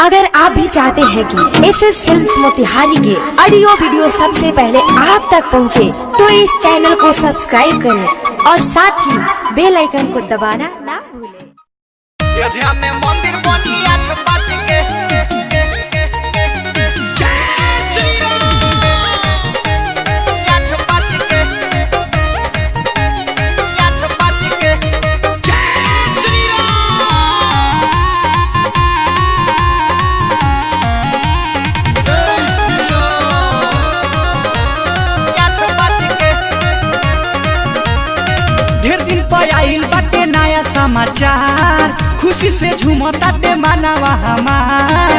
अगर आप भी चाहते हैं कि एसएस फिल्म्स मोतिहारी के ऑडियो वीडियो सबसे पहले आप तक पहुंचे, तो इस चैनल को सब्सक्राइब करें और साथ ही बेल आइकन को दबाना ना भूलें। ढेर दिन पर आइल बाटे नया समाचार, खुशी से झूमता ते मानवा हमार।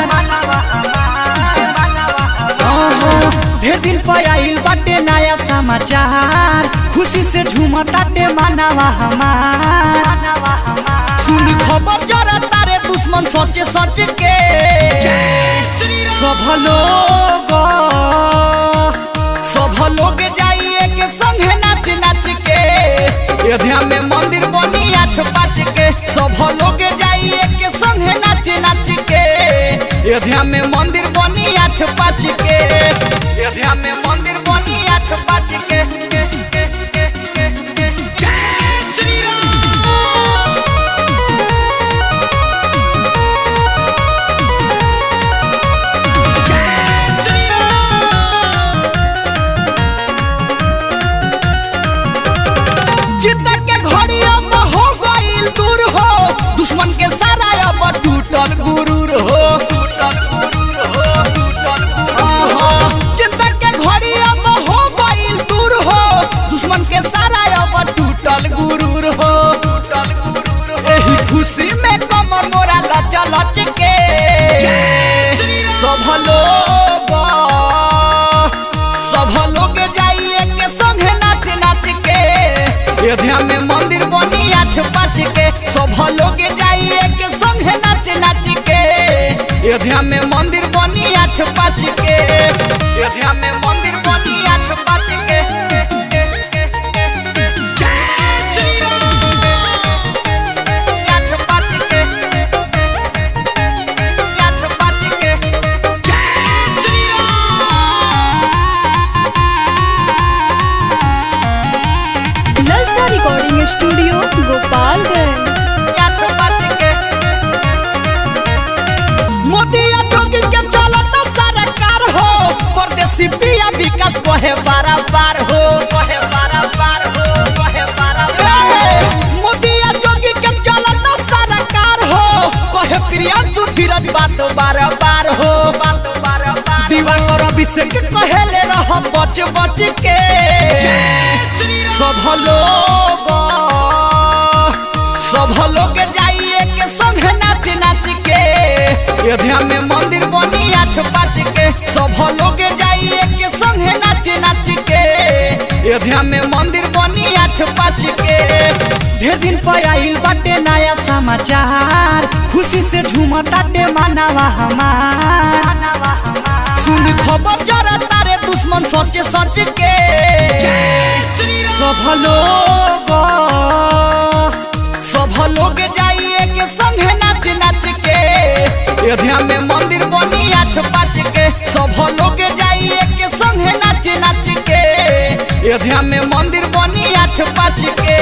ढेर दिन पर आइल बाटे नया समाचार, खुशी से झूमता ते मानवा हमार। सुन खबर जरा तारे दुश्मन सोचे सोच के सब लोग जाइए के संगे नाच नाच के अयोध्या में मंदिर बनी 8-5 के। सब लोग जाइए के संगे नाच नाच के अयोध्या में मंदिर बनी 8-5 के। अयोध्या में मंदिर बनी 8-5 के। दुश्मन के सारा अब टूटल गुरूर हो, चिंता के घड़ी अब हो गइल दूर हो। दुश्मन के सारा अब टूटल गुरूर हो। एही खुशी में कमर मोरा लच लच के सब लोग जाइए के संगे नाच नाच के अयोध्या में मंदिर बनी 8-5 के। सब लोग जाइए के संगे नाच नाच के अयोध्या में मंदिर बनी 8-5 के। अयोध्या में मंदिर बनी 8-5 के। ललचा रिकॉर्डिंग स्टूडियो गोपालगंज। मोदिया जोगी के चलत सरकार हो, परदेसी पिया विकास कहे बार हो। मोदिया जोगी के चलत सरकार हो, कहे प्रियांशु धीरज बात बार हो। दीवाकर अभिषेक कहेले रह बच बच के सब लोग जाइए के संगे नाच नाच के अयोध्या में मंदिर बनी 8-5 के। सब लोग जाइए के संगे नाच नाच के अयोध्या में मंदिर बनी 8-5 के। ढेर दिन पर आइल बाटे नया समाचार, खुशी से झूमता ते मानवा हमार। सुन खबर जरा तारे दुश्मन सोचे सोच के सब लोग जाइए के संगे नाच नाच के अयोध्या में मंदिर बनी 8-5 के। सब लोग जाइए के संगे नाच नाच के अयोध्या में मंदिर बनी 8-5 के।